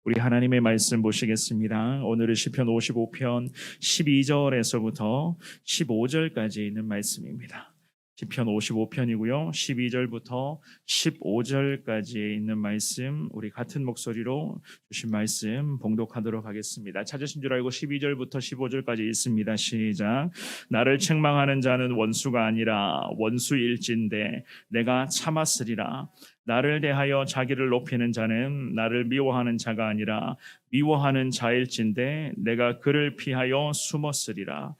우리 하나님의 말씀 보시겠습니다. 오늘은 시편 55편 12절에서부터 15절까지 있는 말씀입니다. 시편 55편이고요. 12절부터 15절까지 있는 말씀, 우리 같은 목소리로 주신 말씀 봉독하도록 하겠습니다. 찾으신 줄 알고 12절부터 15절까지 있습니다. 시작. 나를 책망하는 자는 원수가 아니라 원수일진데 내가 참았으리라. 나를 대하여 자기를 높이는 자는 나를 미워하는 자가 아니라 미워하는 자일진데 내가 그를 피하여 숨었으리라.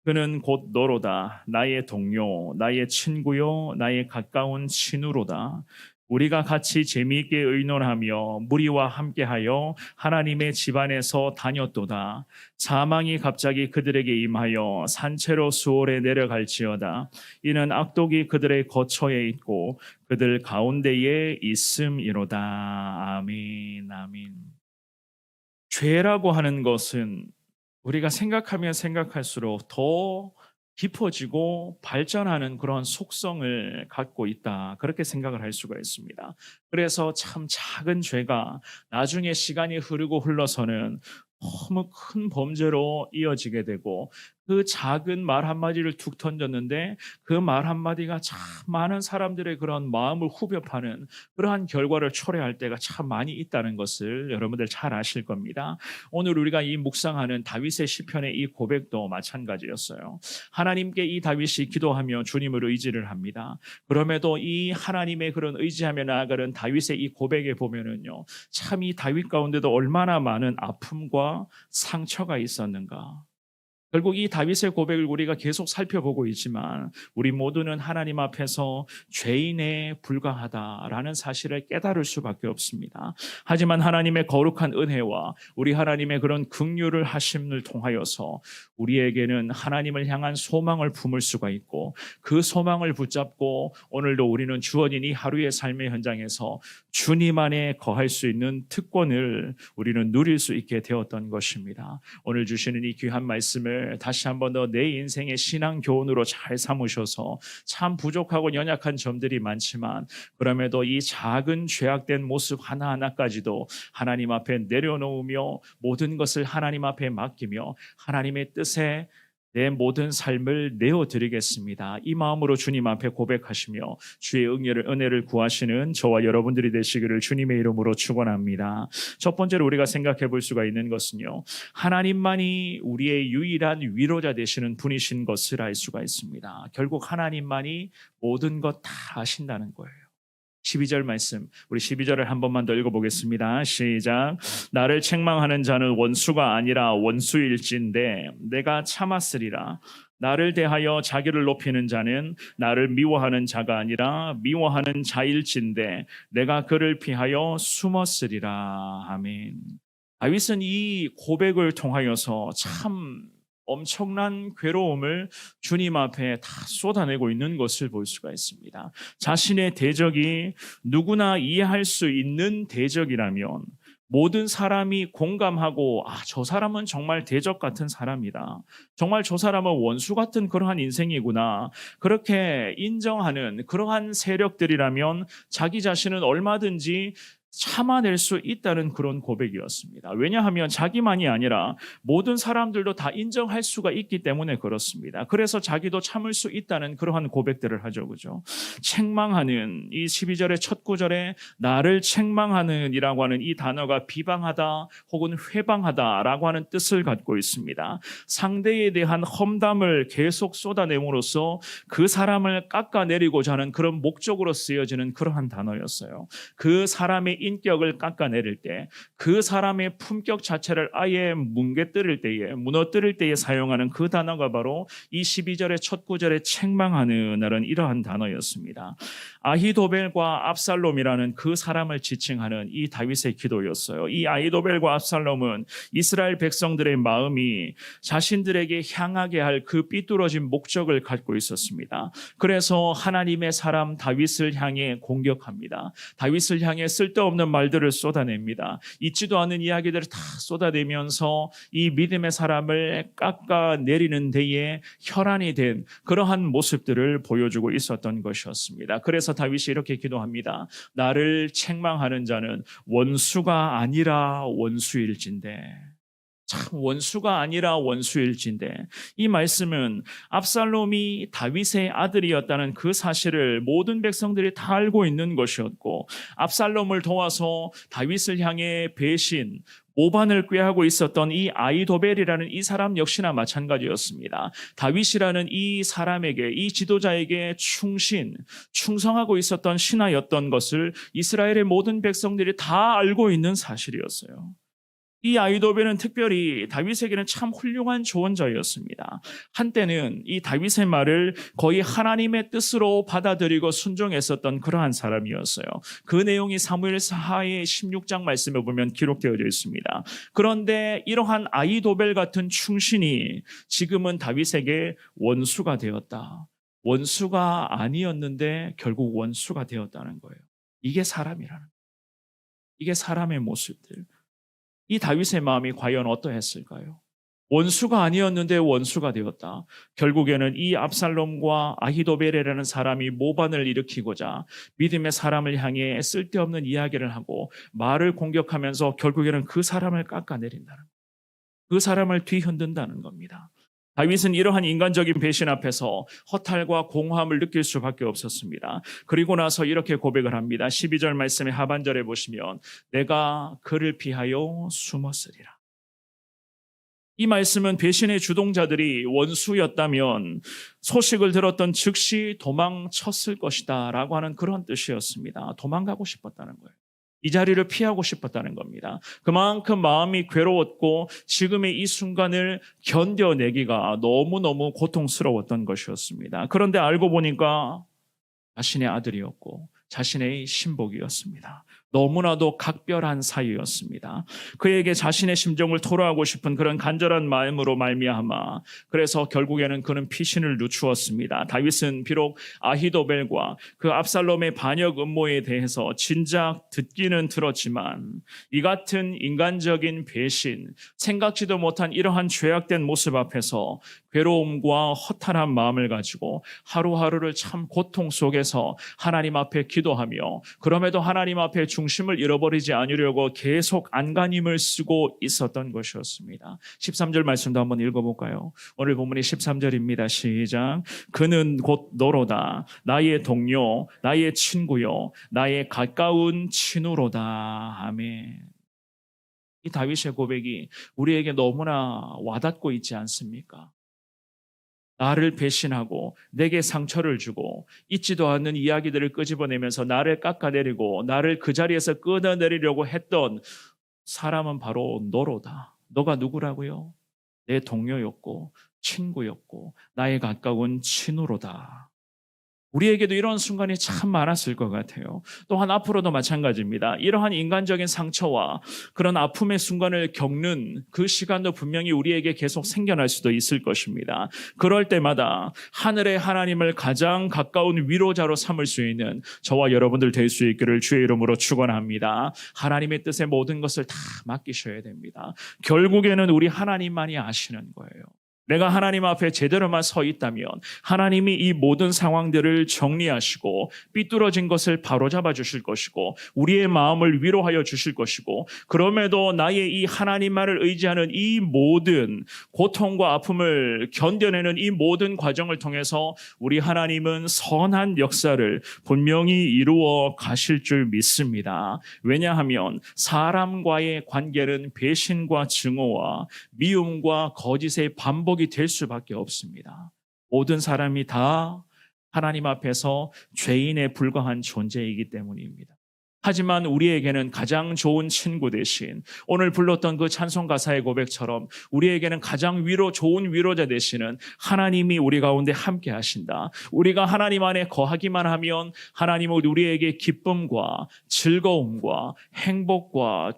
그는 곧 너로다. 나의 동료, 나의 친구요, 나의 가까운 친우로다. 우리가 같이 재미있게 의논하며 무리와 함께하여 하나님의 집안에서 다녔도다. 사망이 갑자기 그들에게 임하여 산채로 수월에 내려갈지어다. 이는 악독이 그들의 거처에 있고 그들 가운데에 있음이로다. 아멘, 아멘. 죄라고 하는 것은 우리가 생각하면 생각할수록 더 깊어지고 발전하는 그런 속성을 갖고 있다. 그렇게 생각을 할 수가 있습니다. 그래서 참 작은 죄가 나중에 시간이 흐르고 흘러서는 너무 큰 범죄로 이어지게 되고 그 작은 말 한마디를 툭 던졌는데 그 말 한마디가 참 많은 사람들의 그런 마음을 후벼 파는 그러한 결과를 초래할 때가 참 많이 있다는 것을 여러분들 잘 아실 겁니다. 오늘 우리가 이 묵상하는 다윗의 시편의 이 고백도 마찬가지였어요. 하나님께 이 다윗이 기도하며 주님을 의지를 합니다. 그럼에도 이 하나님의 그런 의지하며 나아가는 다윗의 이 고백에 보면은요, 참 이 다윗 가운데도 얼마나 많은 아픔과 상처가 있었는가. 결국 이 다윗의 고백을 우리가 계속 살펴보고 있지만 우리 모두는 하나님 앞에서 죄인에 불과하다라는 사실을 깨달을 수밖에 없습니다. 하지만 하나님의 거룩한 은혜와 우리 하나님의 그런 긍휼을 하심을 통하여서 우리에게는 하나님을 향한 소망을 품을 수가 있고 그 소망을 붙잡고 오늘도 우리는 주어진 이 하루의 삶의 현장에서 주님 안에 거할 수 있는 특권을 우리는 누릴 수 있게 되었던 것입니다. 오늘 주시는 이 귀한 말씀을 다시 한 번 더 내 인생의 신앙 교훈으로 잘 삼으셔서 참 부족하고 연약한 점들이 많지만 그럼에도 이 작은 죄악된 모습 하나하나까지도 하나님 앞에 내려놓으며 모든 것을 하나님 앞에 맡기며 하나님의 뜻에 내 모든 삶을 내어드리겠습니다. 이 마음으로 주님 앞에 고백하시며 주의 은혜를 구하시는 저와 여러분들이 되시기를 주님의 이름으로 축원합니다. 첫 번째로 우리가 생각해 볼 수가 있는 것은요, 하나님만이 우리의 유일한 위로자 되시는 분이신 것을 알 수가 있습니다. 결국 하나님만이 모든 것 다 아신다는 거예요. 12절 말씀, 우리 12절을 한 번만 더 읽어보겠습니다. 시작. 나를 책망하는 자는 원수가 아니라 원수일진데 내가 참았으리라. 나를 대하여 자기를 높이는 자는 나를 미워하는 자가 아니라 미워하는 자일진데 내가 그를 피하여 숨었으리라. 아멘. 다윗은 이 고백을 통하여서 참 엄청난 괴로움을 주님 앞에 다 쏟아내고 있는 것을 볼 수가 있습니다. 자신의 대적이 누구나 이해할 수 있는 대적이라면 모든 사람이 공감하고 저 사람은 정말 대적 같은 사람이다. 정말 저 사람은 원수 같은 그러한 인생이구나. 그렇게 인정하는 그러한 세력들이라면 자기 자신은 얼마든지 참아낼 수 있다는 그런 고백이었습니다. 왜냐하면 자기만이 아니라 모든 사람들도 다 인정할 수가 있기 때문에 그렇습니다. 그래서 자기도 참을 수 있다는 그러한 고백들을 하죠. 그죠? 책망하는 이 12절의 첫 구절에 나를 책망하는 이라고 하는 이 단어가 비방하다 혹은 회방하다라고 하는 뜻을 갖고 있습니다. 상대에 대한 험담을 계속 쏟아내므로써 그 사람을 깎아내리고자 하는 그런 목적으로 쓰여지는 그러한 단어였어요. 그 사람의 인격을 깎아내릴 때, 그 사람의 품격 자체를 아예 뭉개뜨릴 때에, 무너뜨릴 때에 사용하는 그 단어가 바로 이 12절의 첫 구절에 책망하는 날은 이러한 단어였습니다. 아히도벨과 압살롬이라는 그 사람을 지칭하는 이 다윗의 기도였어요. 이 아히도벨과 압살롬은 이스라엘 백성들의 마음이 자신들에게 향하게 할 그 삐뚤어진 목적을 갖고 있었습니다. 그래서 하나님의 사람 다윗을 향해 공격합니다. 다윗을 향해 쓸데없는 쓸데없는 말들을 쏟아냅니다. 있지도 않은 이야기들을 다 쏟아내면서 이 믿음의 사람을 깎아내리는 데에 혈안이 된 그러한 모습들을 보여주고 있었던 것이었습니다. 그래서 다윗이 이렇게 기도합니다. 나를 책망하는 자는 원수가 아니라 원수일진데. 참 원수가 아니라 원수일진데, 이 말씀은 압살롬이 다윗의 아들이었다는 그 사실을 모든 백성들이 다 알고 있는 것이었고, 압살롬을 도와서 다윗을 향해 배신, 모반을 꾀하고 있었던 이 아히도벨이라는 이 사람 역시나 마찬가지였습니다. 다윗이라는 이 사람에게, 이 지도자에게 충성하고 있었던 신하였던 것을 이스라엘의 모든 백성들이 다 알고 있는 사실이었어요. 이 아히도벨은 특별히 다윗에게는 참 훌륭한 조언자였습니다. 한때는 이 다윗의 말을 거의 하나님의 뜻으로 받아들이고 순종했었던 그러한 사람이었어요. 그 내용이 사무엘하의 16장 말씀에 보면 기록되어져 있습니다. 그런데 이러한 아히도벨 같은 충신이 지금은 다윗에게 원수가 되었다. 원수가 아니었는데 결국 원수가 되었다는 거예요. 이게 사람이라는 거예요. 이게 사람의 모습들. 이 다윗의 마음이 과연 어떠했을까요? 원수가 아니었는데 원수가 되었다. 결국에는 이 압살롬과 아히도벨이라는 사람이 모반을 일으키고자 믿음의 사람을 향해 쓸데없는 이야기를 하고 말을 공격하면서 결국에는 그 사람을 깎아내린다는 거예요. 그 사람을 뒤흔든다는 겁니다. 다윗은 이러한 인간적인 배신 앞에서 허탈과 공허함을 느낄 수밖에 없었습니다. 그리고 나서 이렇게 고백을 합니다. 12절 말씀의 하반절에 보시면 내가 그를 피하여 숨었으리라. 이 말씀은 배신의 주동자들이 원수였다면 소식을 들었던 즉시 도망쳤을 것이다 라고 하는 그런 뜻이었습니다. 도망가고 싶었다는 거예요. 이 자리를 피하고 싶었다는 겁니다. 그만큼 마음이 괴로웠고 지금의 이 순간을 견뎌내기가 너무너무 고통스러웠던 것이었습니다. 그런데 알고 보니까 자신의 아들이었고 자신의 신복이었습니다. 너무나도 각별한 사이였습니다. 그에게 자신의 심정을 토로하고 싶은 그런 간절한 마음으로 말미암아 그래서 결국에는 그는 피신을 늦추었습니다. 다윗은 비록 아히도벨과 그 압살롬의 반역 음모에 대해서 진작 듣기는 들었지만 이 같은 인간적인 배신, 생각지도 못한 이러한 죄악된 모습 앞에서 괴로움과 허탈한 마음을 가지고 하루하루를 참 고통 속에서 하나님 앞에 기도하며 그럼에도 하나님 앞에 중심을 잃어버리지 않으려고 계속 안간힘을 쓰고 있었던 것이었습니다. 13절 말씀도 한번 읽어볼까요? 오늘 본문이 13절입니다. 시작. 그는 곧 너로다. 나의 동료, 나의 친구요, 나의 가까운 친우로다. 아멘. 이 다윗의 고백이 우리에게 너무나 와닿고 있지 않습니까? 나를 배신하고 내게 상처를 주고 있지도 않는 이야기들을 끄집어내면서 나를 깎아내리고 나를 그 자리에서 끊어내리려고 했던 사람은 바로 너로다. 너가 누구라고요? 내 동료였고 친구였고 나의 가까운 친우로다. 우리에게도 이런 순간이 참 많았을 것 같아요. 또한 앞으로도 마찬가지입니다. 이러한 인간적인 상처와 그런 아픔의 순간을 겪는 그 시간도 분명히 우리에게 계속 생겨날 수도 있을 것입니다. 그럴 때마다 하늘의 하나님을 가장 가까운 위로자로 삼을 수 있는 저와 여러분들 될 수 있기를 주의 이름으로 축원합니다. 하나님의 뜻에 모든 것을 다 맡기셔야 됩니다. 결국에는 우리 하나님만이 아시는 거예요. 내가 하나님 앞에 제대로만 서 있다면 하나님이 이 모든 상황들을 정리하시고 삐뚤어진 것을 바로잡아 주실 것이고 우리의 마음을 위로하여 주실 것이고 그럼에도 나의 이 하나님만을 의지하는 이 모든 고통과 아픔을 견뎌내는 이 모든 과정을 통해서 우리 하나님은 선한 역사를 분명히 이루어 가실 줄 믿습니다. 왜냐하면 사람과의 관계는 배신과 증오와 미움과 거짓의 반복이 될 수밖에 없습니다. 모든 사람이 다 하나님 앞에서 죄인에 불과한 존재이기 때문입니다. 하지만 우리에게는 가장 좋은 친구 대신 오늘 불렀던 그 찬송 가사의 고백처럼 우리에게는 가장 좋은 위로자 되시는 하나님이 우리 가운데 함께 하신다. 우리가 하나님 안에 거하기만 하면 하나님은 우리에게 기쁨과 즐거움과 행복과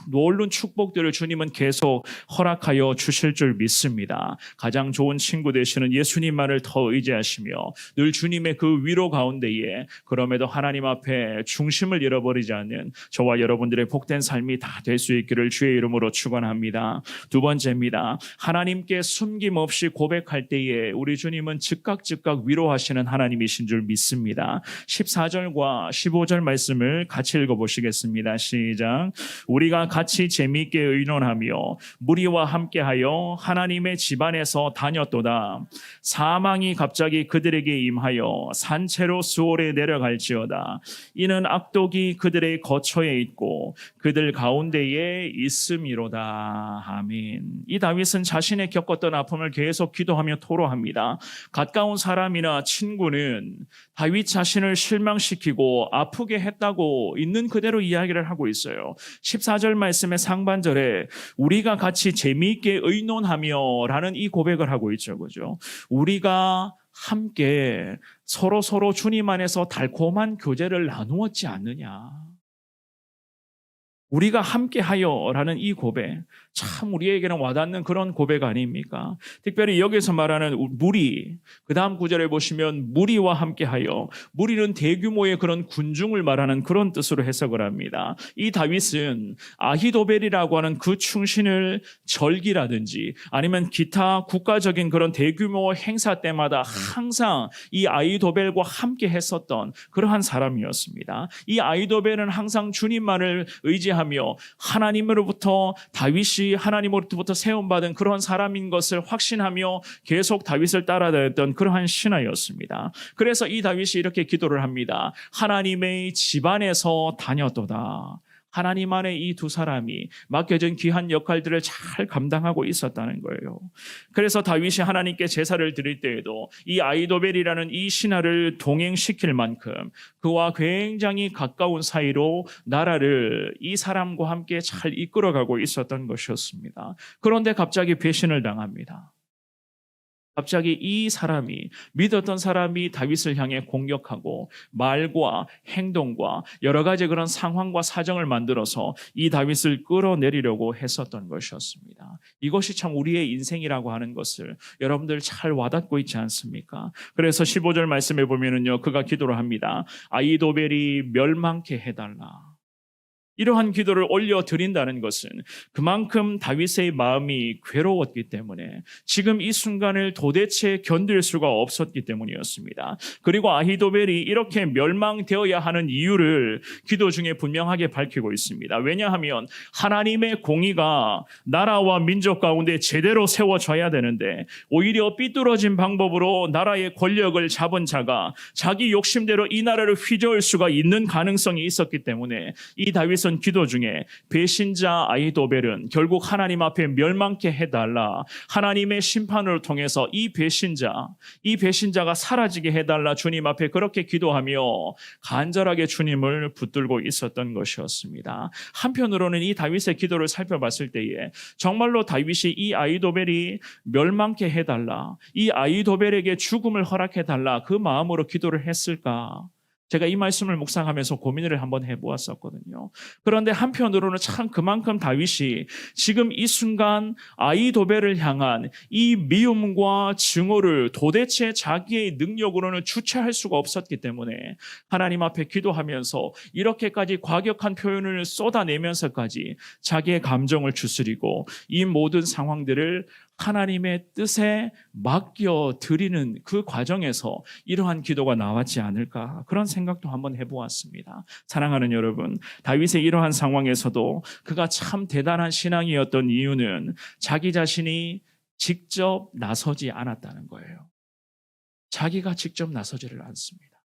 놀라운 축복들을 주님은 계속 허락하여 주실 줄 믿습니다. 가장 좋은 친구 되시는 예수님만을 더 의지하시며 늘 주님의 그 위로 가운데에 그럼에도 하나님 앞에 중심을 잃어버리지 잃어버리지 않는 저와 여러분들의 복된 삶이 다 될 수 있기를 주의 이름으로 축원합니다. 두 번째입니다. 하나님께 숨김없이 고백할 때에 우리 주님은 즉각 위로하시는 하나님이신 줄 믿습니다. 14절과 15절 말씀을 같이 읽어보시겠습니다. 시작. 우리가 같이 재미있게 의논하며 무리와 함께하여 하나님의 집안에서 다녔도다. 사망이 갑자기 그들에게 임하여 산채로 수월에 내려갈지어다. 이는 악독이 그들의 거처에 있고 그들 가운데에 있음이로다. 아멘. 이 다윗은 자신의 겪었던 아픔을 계속 기도하며 토로합니다. 가까운 사람이나 친구는 다윗 자신을 실망시키고 아프게 했다고 있는 그대로 이야기를 하고 있어요. 14절 말씀의 상반절에 우리가 같이 재미있게 의논하며 라는 이 고백을 하고 있죠. 그죠? 우리가 함께 서로 주님 안에서 달콤한 교제를 나누었지 않느냐. 우리가 함께하여 라는 이 고백, 참 우리에게는 와닿는 그런 고백 아닙니까? 특별히 여기서 말하는 무리, 그 다음 구절에 보시면 무리와 함께하여, 무리는 대규모의 그런 군중을 말하는 그런 뜻으로 해석을 합니다. 이 다윗은 아히도벨이라고 하는 그 충신을 절기라든지 아니면 기타 국가적인 그런 대규모 행사 때마다 항상 이 아히도벨과 함께 했었던 그러한 사람이었습니다. 이 아히도벨은 항상 주님만을 의지하며 하나님으로부터 다윗이 하나님으로부터 세움받은 그런 사람인 것을 확신하며 계속 다윗을 따라다녔던 그러한 신하였습니다. 그래서 이 다윗이 이렇게 기도를 합니다. 하나님의 집안에서 다녔도다. 하나님 안에 이 두 사람이 맡겨진 귀한 역할들을 잘 감당하고 있었다는 거예요. 그래서 다윗이 하나님께 제사를 드릴 때에도 이 아히도벨이라는 이 신하를 동행시킬 만큼 그와 굉장히 가까운 사이로 나라를 이 사람과 함께 잘 이끌어가고 있었던 것이었습니다. 그런데 갑자기 배신을 당합니다. 갑자기 이 사람이, 믿었던 사람이 다윗을 향해 공격하고 말과 행동과 여러 가지 그런 상황과 사정을 만들어서 이 다윗을 끌어내리려고 했었던 것이었습니다. 이것이 참 우리의 인생이라고 하는 것을 여러분들 잘 와닿고 있지 않습니까? 그래서 15절 말씀에 보면은요, 그가 기도를 합니다. 아히도벨이 멸망케 해달라. 이러한 기도를 올려드린다는 것은 그만큼 다윗의 마음이 괴로웠기 때문에 지금 이 순간을 도대체 견딜 수가 없었기 때문이었습니다. 그리고 아히도벨이 이렇게 멸망되어야 하는 이유를 기도 중에 분명하게 밝히고 있습니다. 왜냐하면 하나님의 공의가 나라와 민족 가운데 제대로 세워져야 되는데 오히려 삐뚤어진 방법으로 나라의 권력을 잡은 자가 자기 욕심대로 이 나라를 휘저을 수가 있는 가능성이 있었기 때문에 이 다윗은 기도 중에 배신자 아히도벨은 결국 하나님 앞에 멸망케 해달라, 하나님의 심판을 통해서 이 배신자가 사라지게 해달라, 주님 앞에 그렇게 기도하며 간절하게 주님을 붙들고 있었던 것이었습니다. 한편으로는 이 다윗의 기도를 살펴봤을 때에 정말로 다윗이 이 아히도벨이 멸망케 해달라, 이 아히도벨에게 죽음을 허락해달라 그 마음으로 기도를 했을까? 제가 이 말씀을 묵상하면서 고민을 한번 해보았었거든요. 그런데 한편으로는 참 그만큼 다윗이 지금 이 순간 아히도벨을 향한 이 미움과 증오를 도대체 자기의 능력으로는 주체할 수가 없었기 때문에 하나님 앞에 기도하면서 이렇게까지 과격한 표현을 쏟아내면서까지 자기의 감정을 추스리고 이 모든 상황들을 하나님의 뜻에 맡겨드리는 그 과정에서 이러한 기도가 나왔지 않을까, 그런 생각도 한번 해보았습니다. 사랑하는 여러분, 다윗의 이러한 상황에서도 그가 참 대단한 신앙이었던 이유는 자기 자신이 직접 나서지 않았다는 거예요. 자기가 직접 나서지를 않습니다.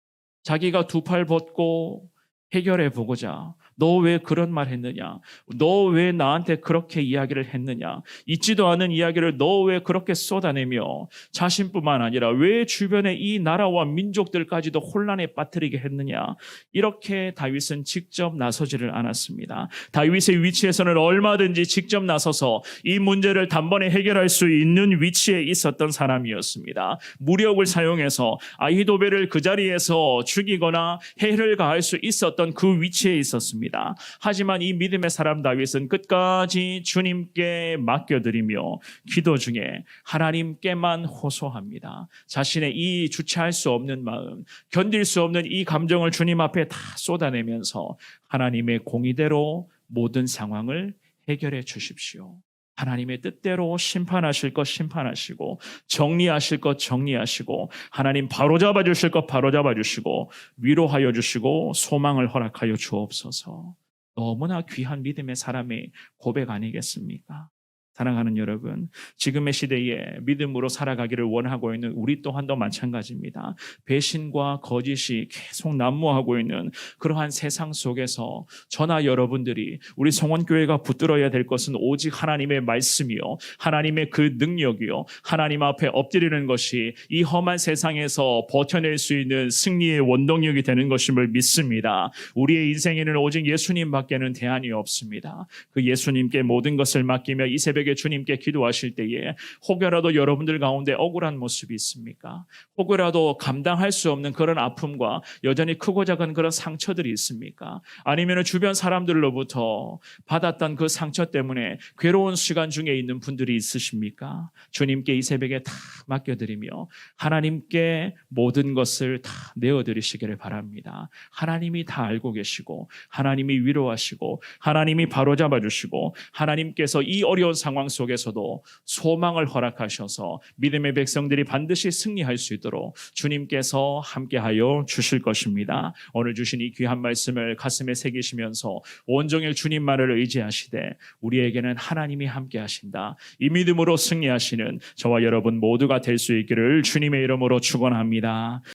자기가 두 팔 벗고 해결해 보고자, 너 왜 그런 말 했느냐? 너 왜 나한테 그렇게 이야기를 했느냐? 있지도 않은 이야기를 너 왜 그렇게 쏟아내며 자신뿐만 아니라 왜 주변의 이 나라와 민족들까지도 혼란에 빠뜨리게 했느냐? 이렇게 다윗은 직접 나서지를 않았습니다. 다윗의 위치에서는 얼마든지 직접 나서서 이 문제를 단번에 해결할 수 있는 위치에 있었던 사람이었습니다. 무력을 사용해서 아히도벨을 그 자리에서 죽이거나 해를 가할 수 있었던 그 위치에 있었습니다. 있습니다. 하지만 이 믿음의 사람 다윗은 끝까지 주님께 맡겨드리며 기도 중에 하나님께만 호소합니다. 자신의 이 주체할 수 없는 마음, 견딜 수 없는 이 감정을 주님 앞에 다 쏟아내면서 하나님의 공의대로 모든 상황을 해결해 주십시오. 하나님의 뜻대로 심판하실 것 심판하시고 정리하실 것 정리하시고 하나님 바로잡아 주실 것 바로잡아 주시고 위로하여 주시고 소망을 허락하여 주옵소서. 너무나 귀한 믿음의 사람의 고백 아니겠습니까? 사랑하는 여러분, 지금의 시대에 믿음으로 살아가기를 원하고 있는 우리 또한도 마찬가지입니다. 배신과 거짓이 계속 난무하고 있는 그러한 세상 속에서 저나 여러분들이 우리 성원교회가 붙들어야 될 것은 오직 하나님의 말씀이요, 하나님의 그 능력이요, 하나님 앞에 엎드리는 것이 이 험한 세상에서 버텨낼 수 있는 승리의 원동력이 되는 것임을 믿습니다. 우리의 인생에는 오직 예수님밖에는 대안이 없습니다. 그 예수님께 모든 것을 맡기며 이 새벽에 주님께 기도하실 때에 혹여라도 여러분들 가운데 억울한 모습이 있습니까? 혹여라도 감당할 수 없는 그런 아픔과 여전히 크고 작은 그런 상처들이 있습니까? 아니면 주변 사람들로부터 받았던 그 상처 때문에 괴로운 시간 중에 있는 분들이 있으십니까? 주님께 이 새벽에 다 맡겨드리며 하나님께 모든 것을 다 내어드리시기를 바랍니다. 하나님이 다 알고 계시고 하나님이 위로하시고 하나님이 바로잡아 주시고 하나님께서 이 어려운 상황 속에서도 소망을 허락하셔서 믿음의 백성들이 반드시 승리할 수 있도록 주님께서 함께하여 주실 것입니다. 오늘 주신 이 귀한 말씀을 가슴에 새기시면서 온종일 주님만을 의지하시되 우리에게는 하나님이 함께하신다, 이 믿음으로 승리하시는 저와 여러분 모두가 될 수 있기를 주님의 이름으로 축원합니다.